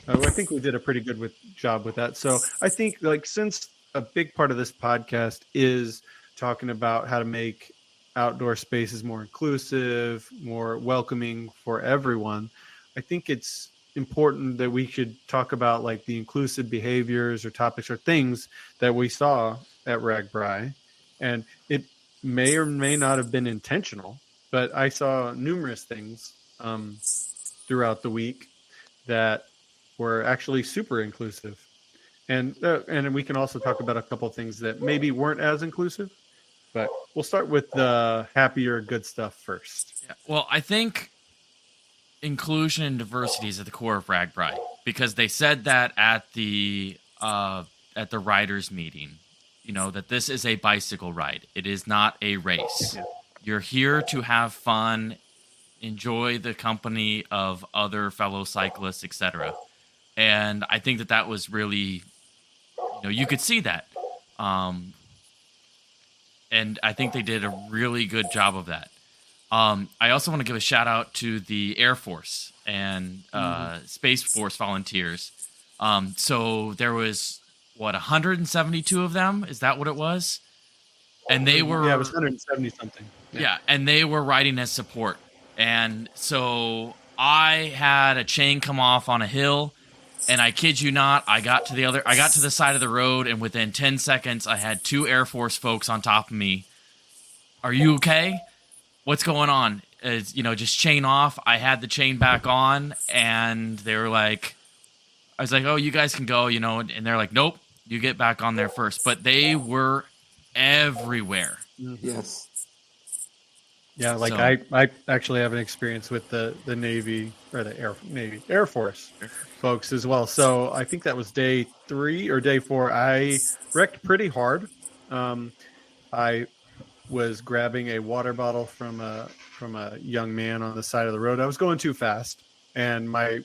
[SPEAKER 3] I think we did a pretty good job with that. So I think, like, since a big part of this podcast is talking about how to make outdoor spaces more inclusive, more welcoming for everyone, I think it's important that we should talk about, like, the inclusive behaviors or topics or things that we saw at RAGBRAI. And it may or may not have been intentional, but I saw numerous things throughout the week that were actually super inclusive. And we can also talk about a couple of things that maybe weren't as inclusive, but we'll start with the happier, good stuff first.
[SPEAKER 1] Yeah, well, I think inclusion and diversity is at the core of RAGBRAI, because they said that at the riders meeting, that this is a bicycle ride. It is not a race.
[SPEAKER 3] Yeah.
[SPEAKER 1] You're here to have fun, enjoy the company of other fellow cyclists, etc. And I think that was really, you could see that. And I think they did a really good job of that. I also want to give a shout out to the Air Force and Space Force volunteers. So there was, 172 of them? Is that what it was? And they were...
[SPEAKER 3] Yeah, it was 170 something.
[SPEAKER 1] Yeah, and they were riding as support. And so I had a chain come off on a hill, and I kid you not, I got to the side of the road, and within 10 seconds, I had 2 Air Force folks on top of me. Are you okay? What's going on? Just chain off. I had the chain back on, and they were like, I was like, oh, you guys can go, and they're like, nope, you get back on there first. But they were everywhere.
[SPEAKER 2] Yes.
[SPEAKER 3] Yeah, like
[SPEAKER 1] So-
[SPEAKER 3] I actually have an experience with the Navy or the Air Force folks as well. So I think that was day 3 or day 4. I wrecked pretty hard. I was grabbing a water bottle from a young man on the side of the road. I was going too fast, and I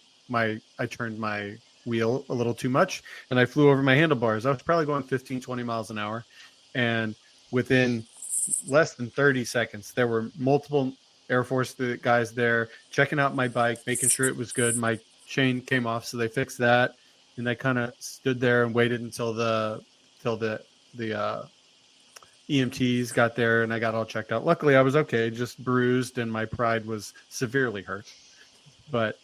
[SPEAKER 3] turned my wheel a little too much, and I flew over my handlebars. I was probably going 15, 20 miles an hour, and within less than 30 seconds, there were multiple Air Force guys there checking out my bike, making sure it was good. My chain came off, so they fixed that, and I kind of stood there and waited until the EMTs got there and I got all checked out. Luckily, I was okay, just bruised, and my pride was severely hurt. But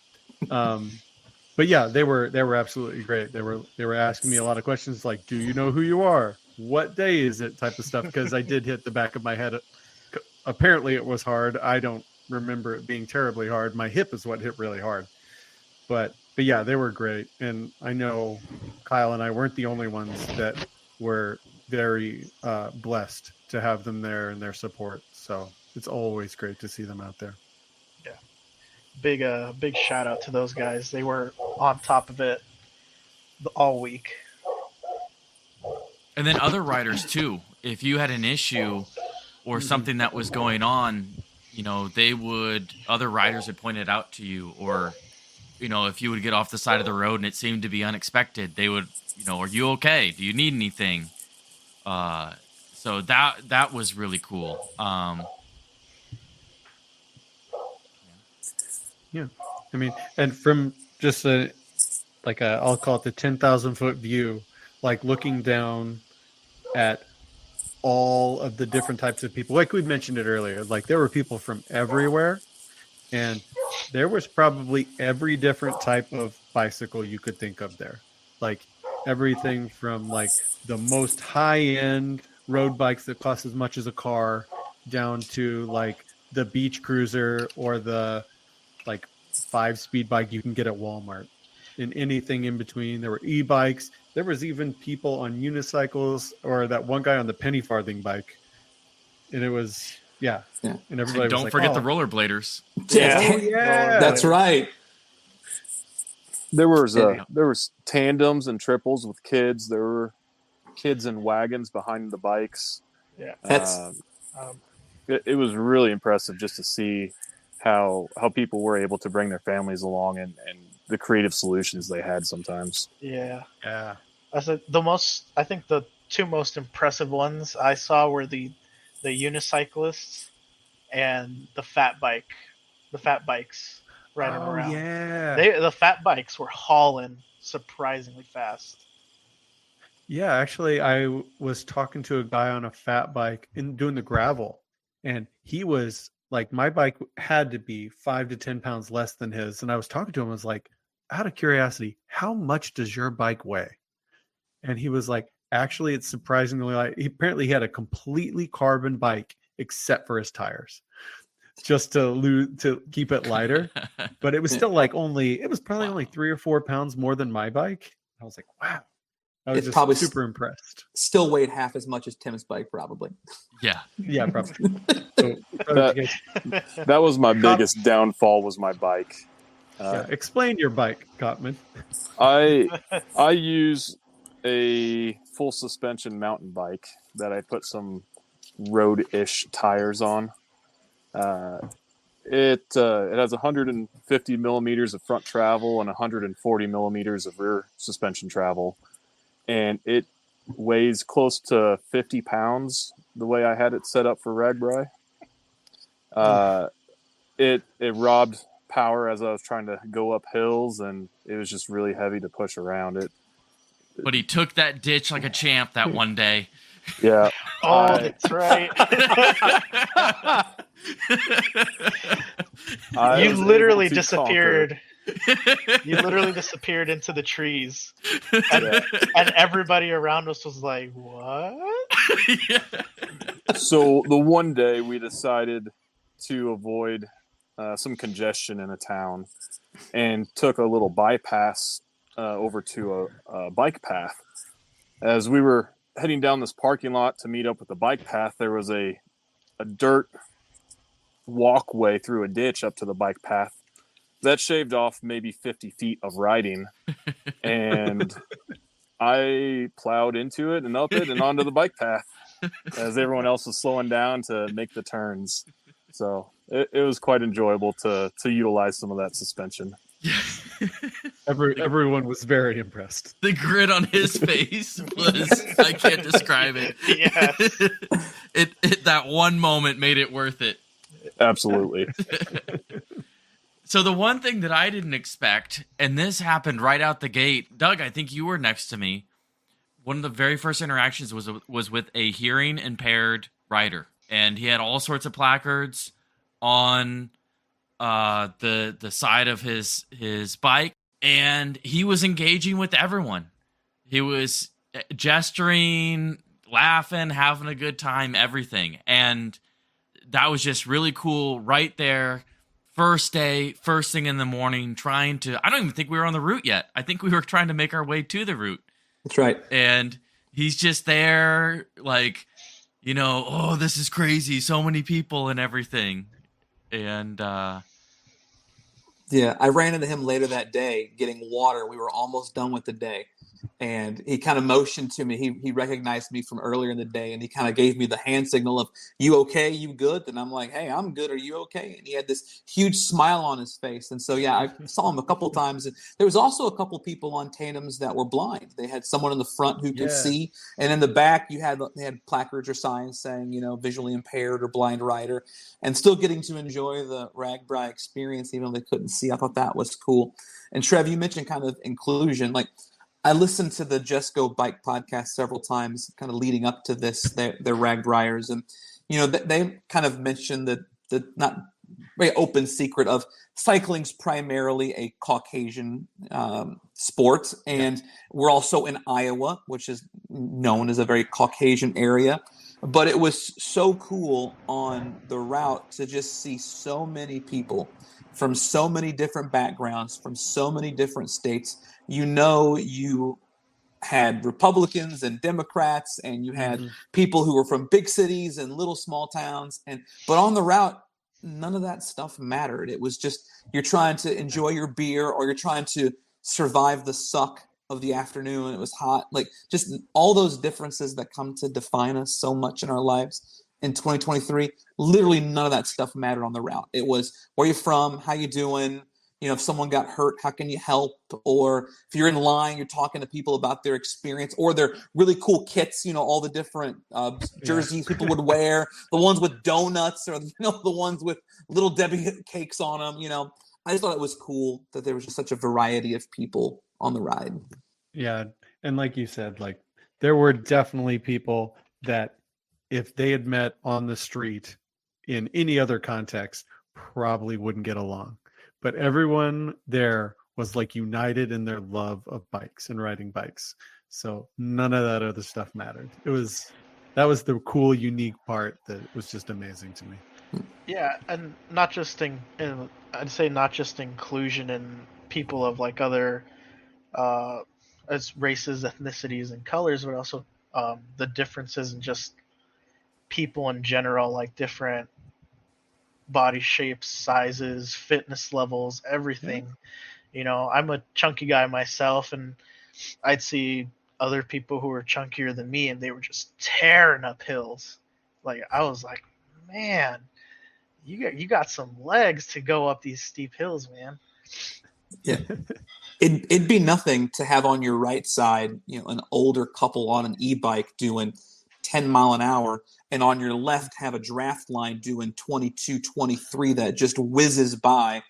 [SPEAKER 3] yeah, they were absolutely great. They were asking me a lot of questions like, "Do you know who you are? What day is it?" type of stuff, because I did hit the back of my head. Apparently, it was hard. I don't remember it being terribly hard. My hip is what hit really hard. But yeah, they were great, and I know Kyle and I weren't the only ones that were very blessed to have them there and their support. So it's always great to see them out there.
[SPEAKER 5] Big shout out to those guys. They were on top of it all week.
[SPEAKER 1] And then other riders too. If you had an issue or something that was going on, other riders would point it out to you, or if you would get off the side of the road and it seemed to be unexpected, they would, are you okay? Do you need anything? So that was really cool.
[SPEAKER 3] Yeah, I mean, and from just I'll call it the 10,000-foot view, like looking down at all of the different types of people, like we mentioned it earlier, like there were people from everywhere, and there was probably every different type of bicycle you could think of there. Like everything from like the most high-end road bikes that cost as much as a car down to like the beach cruiser or the like 5-speed bike you can get at Walmart, and anything in between. There were e-bikes. There was even people on unicycles, or that one guy on the penny farthing bike. And it was, yeah. And everybody
[SPEAKER 1] and don't
[SPEAKER 3] was like,
[SPEAKER 1] forget the rollerbladers.
[SPEAKER 2] Yeah,
[SPEAKER 3] yeah.
[SPEAKER 2] that's right.
[SPEAKER 4] There was tandems and triples with kids. There were kids in wagons behind the bikes.
[SPEAKER 5] Yeah.
[SPEAKER 4] It was really impressive just to see how people were able to bring their families along, and the creative solutions they had sometimes.
[SPEAKER 5] Yeah.
[SPEAKER 3] Yeah.
[SPEAKER 5] I think the two most impressive ones I saw were the unicyclists and the fat bikes riding around.
[SPEAKER 3] Yeah.
[SPEAKER 5] The fat bikes were hauling surprisingly fast.
[SPEAKER 3] Yeah, actually, I was talking to a guy on a fat bike and doing the gravel, and he was like, my bike had to be 5 to 10 pounds less than his. And I was talking to him, I was like, out of curiosity, how much does your bike weigh? And he was like, actually, it's surprisingly light. He had a completely carbon bike except for his tires, just to keep it lighter. But it was still it was probably only 3 or 4 pounds more than my bike. I was like, wow. I was
[SPEAKER 2] It's
[SPEAKER 3] just
[SPEAKER 2] probably
[SPEAKER 3] super impressed.
[SPEAKER 2] Still weighed half as much as Tim's bike, probably.
[SPEAKER 1] Yeah.
[SPEAKER 3] Yeah, probably. So,
[SPEAKER 4] that was my biggest downfall, was my bike.
[SPEAKER 3] Explain your bike, Gottman.
[SPEAKER 4] I use a full suspension mountain bike that I put some road-ish tires on. It has 150 millimeters of front travel and 140 millimeters of rear suspension travel, and it weighs close to 50 pounds the way I had it set up for RAGBRAI. It robbed power as I was trying to go up hills, and it was just really heavy to push around it.
[SPEAKER 1] But he took that ditch like a champ that one day.
[SPEAKER 4] Yeah.
[SPEAKER 5] That's right. You literally disappeared. You literally disappeared into the trees. And everybody around us was like, what?
[SPEAKER 1] Yeah.
[SPEAKER 4] So the one day we decided to avoid some congestion in a town and took a little bypass over to a bike path. As we were heading down this parking lot to meet up with the bike path, there was a dirt walkway through a ditch up to the bike path that shaved off maybe 50 feet of riding, and I plowed into it and up it and onto the bike path as everyone else was slowing down to make the turns. So it was quite enjoyable to utilize some of that suspension.
[SPEAKER 3] Everyone was very impressed.
[SPEAKER 1] The grin on his face was, I can't describe it.
[SPEAKER 5] Yes.
[SPEAKER 1] It that one moment made it worth it.
[SPEAKER 4] Absolutely.
[SPEAKER 1] So the one thing that I didn't expect, and this happened right out the gate, Doug, I think you were next to me, one of the very first interactions was with a hearing impaired rider, and he had all sorts of placards on the side of his bike, and he was engaging with everyone. He was gesturing, laughing, having a good time, everything. And that was just really cool right there. First day, first thing in the morning, trying to, I don't even think we were on the route yet. I think we were trying to make our way to the route.
[SPEAKER 2] That's right.
[SPEAKER 1] And he's just there, like, oh, this is crazy. So many people and everything. And,
[SPEAKER 2] yeah, I ran into him later that day getting water. We were almost done with the day. And he kind of motioned to me. He recognized me from earlier in the day, and he kind of gave me the hand signal of, "You okay? You good?" And I'm like, "Hey, I'm good. Are you okay?" And he had this huge smile on his face. And so, yeah, I saw him a couple times. And there was also a couple people on tandems that were blind. They had someone in the front who could see, and in the back, they had placards or signs saying, visually impaired or blind rider, and still getting to enjoy the RAGBRAI experience, even though they couldn't see. I thought that was cool. And Trev, you mentioned kind of inclusion, like. I listened to the Just Go Bike podcast several times, kind of leading up to this. They're RAGBRAIers, and they kind of mentioned that the not very open secret of cycling's primarily a Caucasian sport, and we're also in Iowa, which is known as a very Caucasian area. But it was so cool on the route to just see so many people from so many different backgrounds, from so many different states. You had Republicans and Democrats, and you had people who were from big cities and little small towns. But on the route, none of that stuff mattered. It was just, you're trying to enjoy your beer, or you're trying to survive the suck of the afternoon. It was hot. Like, just all those differences that come to define us so much in our lives in 2023, literally none of that stuff mattered on the route. It was, where you from, how you doing, if someone got hurt, how can you help? Or if you're in line, you're talking to people about their experience or their really cool kits, all the different jerseys people would wear, the ones with donuts, or, the ones with Little Debbie cakes on them. I just thought it was cool that there was just such a variety of people on the ride.
[SPEAKER 3] Yeah. And like you said, like, there were definitely people that if they had met on the street in any other context, probably wouldn't get along. But everyone there was like united in their love of bikes and riding bikes. So none of that other stuff mattered. That was the cool, unique part that was just amazing to me.
[SPEAKER 5] Yeah, and not just I'd say not just inclusion in people of like other as races, ethnicities, and colors, but also the differences in just people in general, like different body shapes, sizes, fitness levels, everything. I'm a chunky guy myself, and I'd see other people who were chunkier than me, and they were just tearing up hills. Like, I was like, man, you got some legs to go up these steep hills, man.
[SPEAKER 2] Yeah. It'd be nothing to have on your right side, an older couple on an e-bike doing 10 mile an hour, and on your left have a draft line doing 22, 23 that just whizzes by,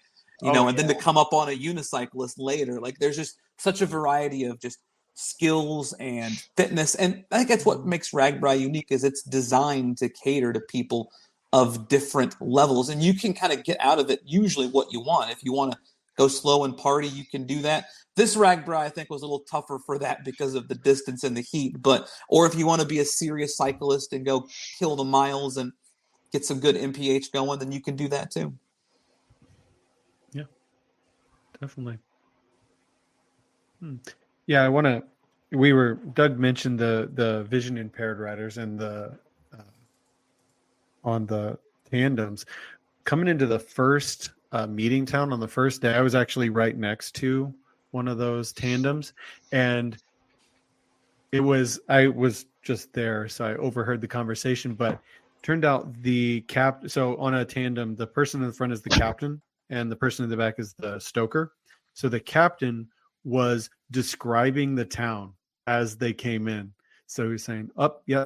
[SPEAKER 2] and then to come up on a unicyclist later. Like, there's just such a variety of just skills and fitness. And I think that's what makes RAGBRAI unique, is it's designed to cater to people of different levels. And you can kind of get out of it usually what you want. If you want to go slow and party, you can do that. This RAGBRAI, I think, was a little tougher for that because of the distance and the heat. Or if you want to be a serious cyclist and go kill the miles and get some good MPH going, then you can do that too.
[SPEAKER 3] Yeah, definitely. Yeah, Doug mentioned the vision impaired riders and on the tandems. Coming into the first meeting town on the first day, I was actually right next to one of those tandems, and I was just there, so I overheard the conversation. But turned out so on a tandem, the person in the front is the captain, and the person in the back is the stoker. So the captain was describing the town as they came in. So he was saying,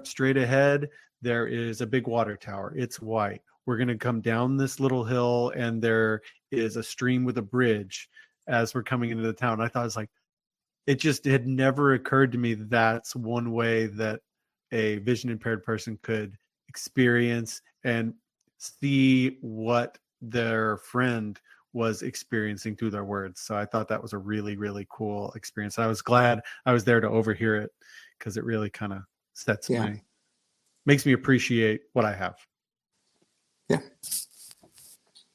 [SPEAKER 3] straight ahead, there is a big water tower. It's white. We're going to come down this little hill, and there is a stream with a bridge as we're coming into the town. I thought, it was like, it just had never occurred to me that that's one way that a vision impaired person could experience and see what their friend was experiencing through their words. So I thought that was a really, really cool experience. I was glad I was there to overhear it, because it really kind of makes me appreciate what I have.
[SPEAKER 2] Yeah.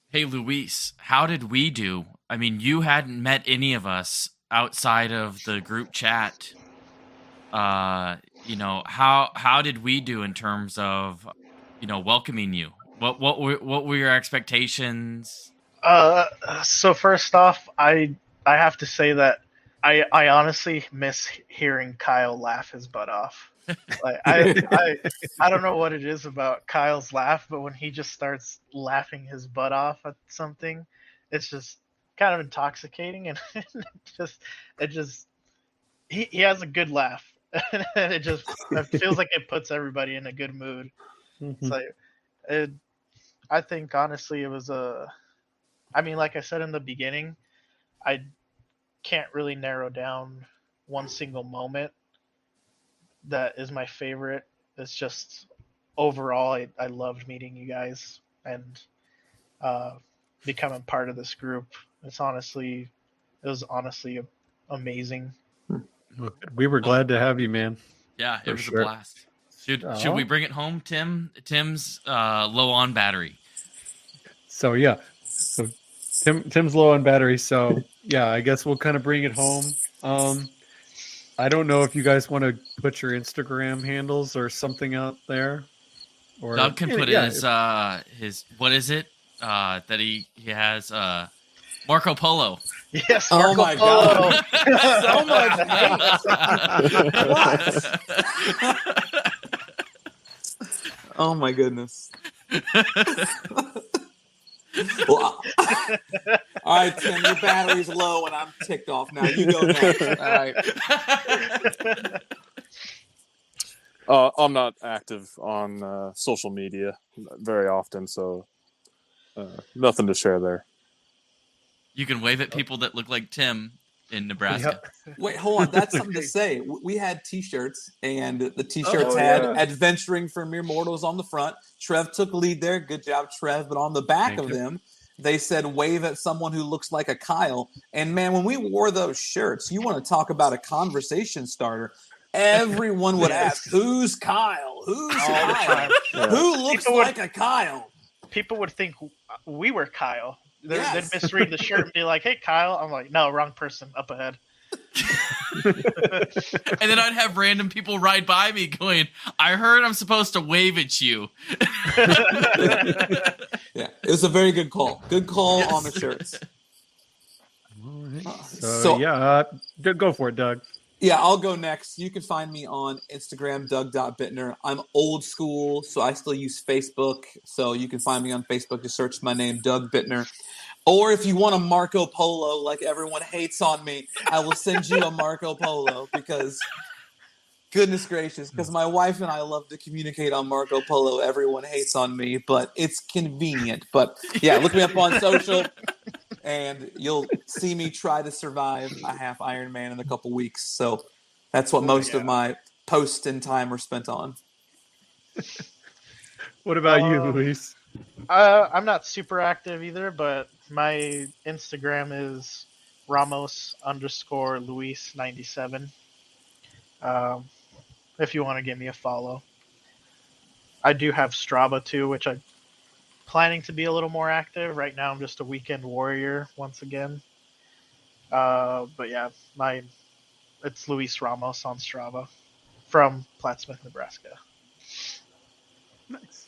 [SPEAKER 1] Hey, Luis, how did we do? I mean, you hadn't met any of us outside of the group chat. How did we do in terms of, welcoming you? What were your expectations?
[SPEAKER 5] So first off, I have to say that I honestly miss hearing Kyle laugh his butt off. Like I don't know what it is about Kyle's laugh, but when he just starts laughing his butt off at something, it's just kind of intoxicating, and it just he has a good laugh, and it feels like it puts everybody in a good mood. It's like I think honestly it was like I said in the beginning, I can't really narrow down one single moment that is my favorite. It's just overall, I loved meeting you guys and becoming part of this group. It was honestly amazing.
[SPEAKER 3] We were glad to have you, man.
[SPEAKER 1] Yeah, it was
[SPEAKER 3] sure.
[SPEAKER 1] a blast. Should we bring it home, Tim? Tim's low on battery.
[SPEAKER 3] So yeah, so Tim's low on battery. So yeah, I guess we'll kind of bring it home. I don't know if you guys want to put your Instagram handles or something out there. Or
[SPEAKER 1] Doug can put his what is it that he has Marco Polo.
[SPEAKER 5] Yes,
[SPEAKER 2] Oh
[SPEAKER 5] Marco
[SPEAKER 2] my
[SPEAKER 5] Polo.
[SPEAKER 2] God. So much hate. What? Oh my goodness. Well, all right, Tim, your battery's low and I'm ticked off now. You go next. All right.
[SPEAKER 4] I'm not active on social media very often, so nothing to share there.
[SPEAKER 1] You can wave at people that look like Tim in Nebraska.
[SPEAKER 3] Yep.
[SPEAKER 2] Wait, hold on. That's something to say. We had T-shirts, and the T-shirts had "Adventuring for Mere Mortals" on the front. Trev took lead there. Good job, Trev. But on the back of them, they said "Wave at someone who looks like a Kyle." And man, when we wore those shirts, you want to talk about a conversation starter. Everyone would ask, "Who's Kyle? Who's Kyle?
[SPEAKER 5] Yeah.
[SPEAKER 2] Who looks like a Kyle?"
[SPEAKER 5] People would think we were Kyle.
[SPEAKER 2] Yes.
[SPEAKER 5] They'd misread the shirt and be like, "Hey, Kyle." I'm like, "No, wrong person. Up ahead."
[SPEAKER 1] And then I'd have random people ride by me going, "I heard I'm supposed to wave at you."
[SPEAKER 2] Yeah, it was a very good call. Good call on the shirts.
[SPEAKER 3] All right. So go for it, Doug.
[SPEAKER 2] Yeah, I'll go next. You can find me on Instagram, Doug.Bittner. I'm old school, so I still use Facebook. So you can find me on Facebook. Just search my name, Doug Bittner. Or if you want a Marco Polo, like everyone hates on me, I will send you a Marco Polo because, goodness gracious, because my wife and I love to communicate on Marco Polo. Everyone hates on me, but it's convenient. But yeah, look me up on social. And you'll see me try to survive a half Ironman in a couple weeks. So that's what most of my posts and time are spent on.
[SPEAKER 3] What about you, Luis?
[SPEAKER 5] I'm not super active either, but my Instagram is Ramos_Luis97. If you want to give me a follow. I do have Strava too, which I'm planning to be a little more active. Right now I'm just a weekend warrior once again. But yeah, it's Luis Ramos on Strava from Plattsmouth, Nebraska.
[SPEAKER 3] Nice.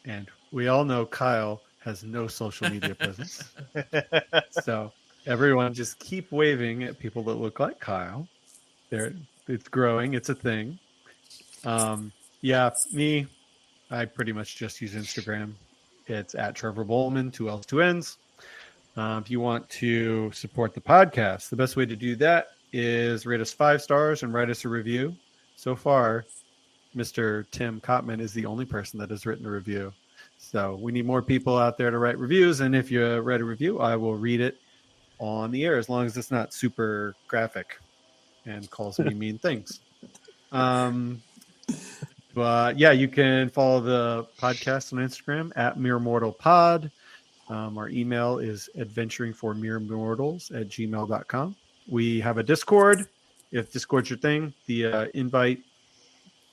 [SPEAKER 3] And we all know Kyle has no social media presence. So everyone just keep waving at people that look like Kyle. It's growing. It's a thing. Me, I pretty much just use Instagram. It's at Trevor Bowman, 2 L's, 2 N's. If you want to support the podcast, the best way to do that is rate us 5 stars and write us a review. So far, Mr. Tim Kottman is the only person that has written a review. So we need more people out there to write reviews. And if you write a review, I will read it on the air as long as it's not super graphic. and calls me mean things. But yeah, you can follow the podcast on Instagram at Mere Mortal Pod. Our email is adventuringformeremortals@gmail.com. We have a Discord. If Discord's your thing, the invite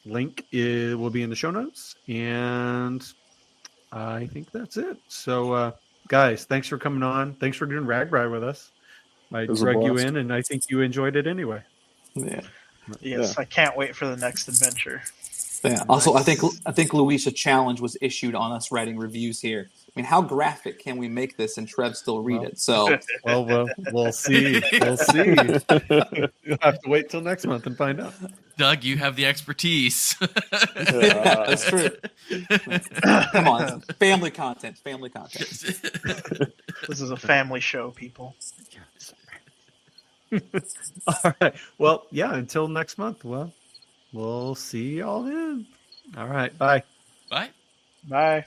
[SPEAKER 3] link will be in the show notes. And I think that's it. So, guys, thanks for coming on. Thanks for doing RAGBRAI with us. I
[SPEAKER 4] was a
[SPEAKER 3] drug you
[SPEAKER 4] blast.
[SPEAKER 3] in, and I think you enjoyed it anyway.
[SPEAKER 2] Yeah.
[SPEAKER 5] Yes,
[SPEAKER 4] Yeah.
[SPEAKER 5] I can't wait for the next adventure.
[SPEAKER 2] Yeah. Also, I
[SPEAKER 3] Nice.
[SPEAKER 2] think Luis, a challenge was issued on us writing reviews here. I mean, how graphic can we make this and Trev still read
[SPEAKER 3] Well,
[SPEAKER 2] it? So
[SPEAKER 3] Well, we'll see. We'll see. You'll have to wait till next month and find out.
[SPEAKER 1] Doug, you have the expertise.
[SPEAKER 2] yeah, that's true. Come on, family content. Family content.
[SPEAKER 5] This is a family show, people.
[SPEAKER 3] All right. Well, yeah, until next month. Well, we'll see y'all then. All right. Bye.
[SPEAKER 1] Bye.
[SPEAKER 5] Bye.